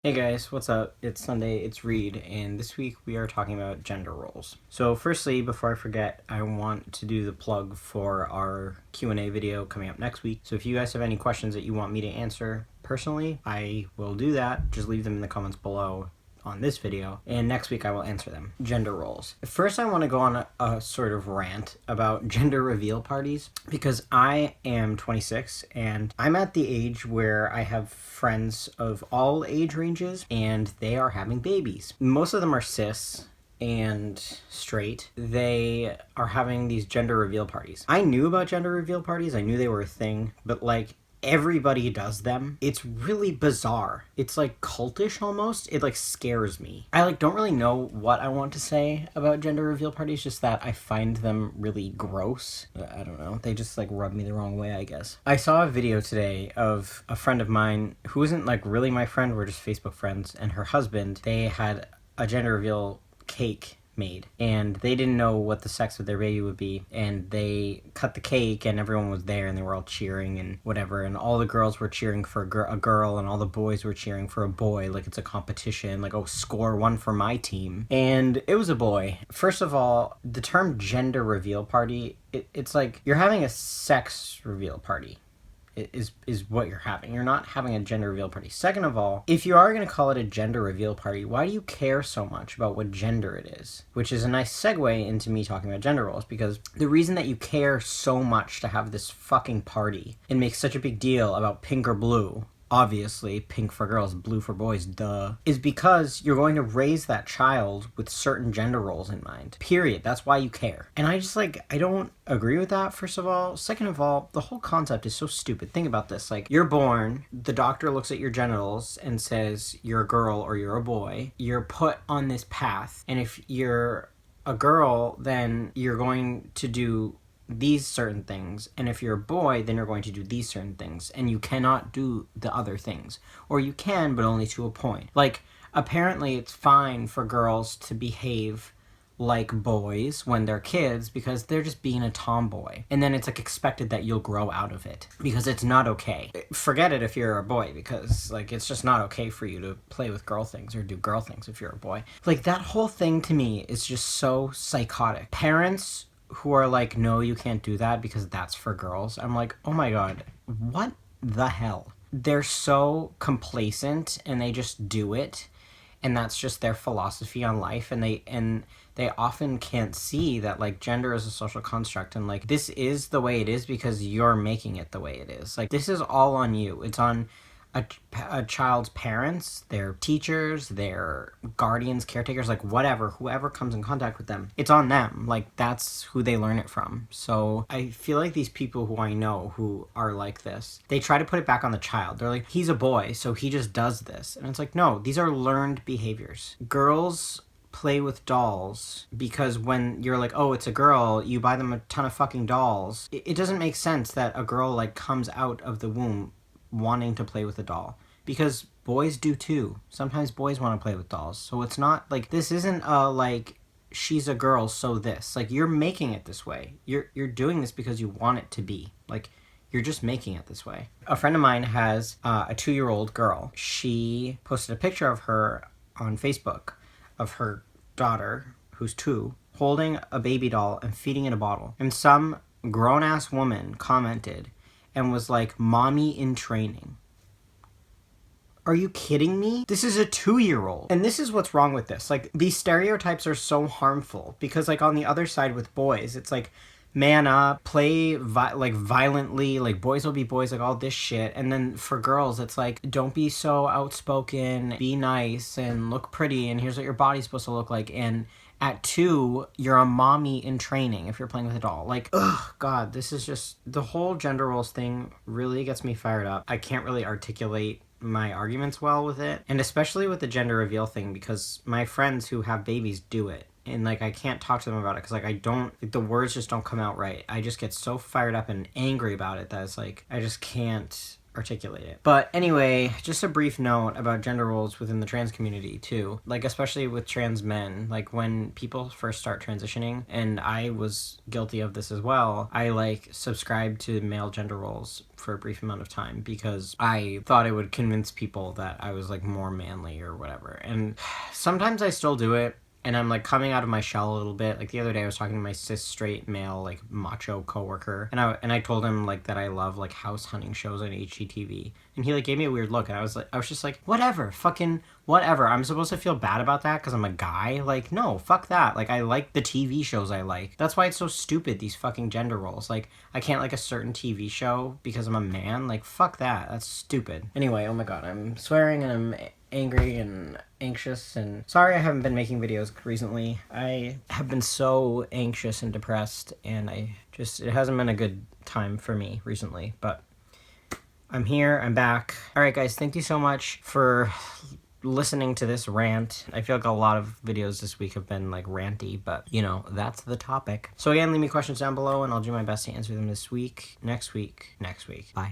Hey guys, what's up? It's Sunday, it's Reed, and this week we are talking about gender roles. So firstly, before I forget, I want to do the plug for our Q&A video coming up next week. So if you guys have any questions that you want me to answer personally, I will do that. Just leave them in the comments below on this video, and next week I will answer them. Gender roles. First, I want to go on a sort of rant about gender reveal parties because I am 26 and I'm at the age where I have friends of all age ranges and they are having babies. Most of them are cis and straight. They are having these gender reveal parties. I knew about gender reveal parties, I knew they were a thing, but everybody does them. It's really bizarre. It's cultish almost. It scares me. I don't really know what I want to say about gender reveal parties, just that I find them really gross. I don't know. They just rub me the wrong way, I guess. I saw a video today of a friend of mine who isn't really my friend, we're just Facebook friends, and her husband. They had a gender reveal cake made and they didn't know what the sex of their baby would be, and they cut the cake and everyone was there and they were all cheering and whatever, and all the girls were cheering for a girl and all the boys were cheering for a boy, like it's a competition, oh, score one for my team, and it was a boy. First of all, the term gender reveal party, it's like you're having a sex reveal party is what you're having. You're not having a gender reveal party. Second of all, if you are going to call it a gender reveal party, why do you care so much about what gender it is? Which is a nice segue into me talking about gender roles, because the reason that you care so much to have this fucking party and make such a big deal about pink or blue, obviously pink for girls, blue for boys, duh, is because you're going to raise that child with certain gender roles in mind. Period. That's why you care. And I just I don't agree with that, first of all. Second of all, the whole concept is so stupid. Think about this. You're born, the doctor looks at your genitals and says you're a girl or you're a boy. You're put on this path, and if you're a girl, then you're going to do these certain things, and if you're a boy, then you're going to do these certain things, and you cannot do the other things, or you can, but only to a point. Apparently it's fine for girls to behave like boys when they're kids because they're just being a tomboy, and then it's expected that you'll grow out of it because it's not okay. Forget it if you're a boy, because it's just not okay for you to play with girl things or do girl things if you're a boy. That whole thing to me is just so psychotic. Parents who are no, you can't do that because that's for girls. I'm oh my god, what the hell? They're so complacent and they just do it, and that's just their philosophy on life, and they often can't see that gender is a social construct, and this is the way it is because you're making it the way it is. This is all on you. It's on a child's parents, their teachers, their guardians, caretakers, whatever, whoever comes in contact with them. It's on them. That's who they learn it from. So I feel these people who I know who are like this, they try to put it back on the child. They're he's a boy, so he just does this. And it's no, these are learned behaviors. Girls play with dolls because when you're oh, it's a girl, you buy them a ton of fucking dolls. It doesn't make sense that a girl comes out of the womb wanting to play with a doll, because boys do too. Sometimes boys want to play with dolls. So it's not this isn't a she's a girl, so this, you're making it this way. You're doing this because you want it to be you're just making it this way. A friend of mine has a 2-year-old girl. She posted a picture of her on Facebook of her daughter, who's 2, holding a baby doll and feeding it a bottle, and some grown-ass woman commented and was mommy in training. Are you kidding me? This is a 2-year-old. And this is what's wrong with this. These stereotypes are so harmful because on the other side with boys, it's man up, play violently, boys will be boys, all this shit. And then for girls, it's don't be so outspoken, be nice and look pretty, and here's what your body's supposed to look like. And at 2, you're a mommy in training if you're playing with a doll. Ugh, God, this is just... The whole gender roles thing really gets me fired up. I can't really articulate my arguments well with it. And especially with the gender reveal thing, because my friends who have babies do it. And I can't talk to them about it because I don't... the words just don't come out right. I just get so fired up and angry about it that it's I just can't articulate it. But anyway, just a brief note about gender roles within the trans community too. Like, especially with trans men, like when people first start transitioning, and I was guilty of this as well, I like subscribed to male gender roles for a brief amount of time because I thought it would convince people that I was like more manly or whatever. And sometimes I still do it, and I'm like coming out of my shell a little bit. Like the other day I was talking to my cis straight male like macho coworker, and I told him like that I love like house hunting shows on HGTV, and he like gave me a weird look, and I was just like, whatever, fucking whatever. I'm supposed to feel bad about that because I'm a guy? Like, no, fuck that. Like, I like the TV shows I like. That's why it's so stupid, these fucking gender roles. Like, I can't like a certain TV show because I'm a man. Like, fuck that. That's stupid. Anyway, oh my god, I'm swearing and I'm angry and anxious, and sorry I haven't been making videos recently. I have been so anxious and depressed, and it hasn't been a good time for me recently, but I'm here, I'm back. Alright guys, thank you so much for listening to this rant. I feel like a lot of videos this week have been like ranty, but you know, that's the topic. So again, leave me questions down below and I'll do my best to answer them this week, next week. Bye.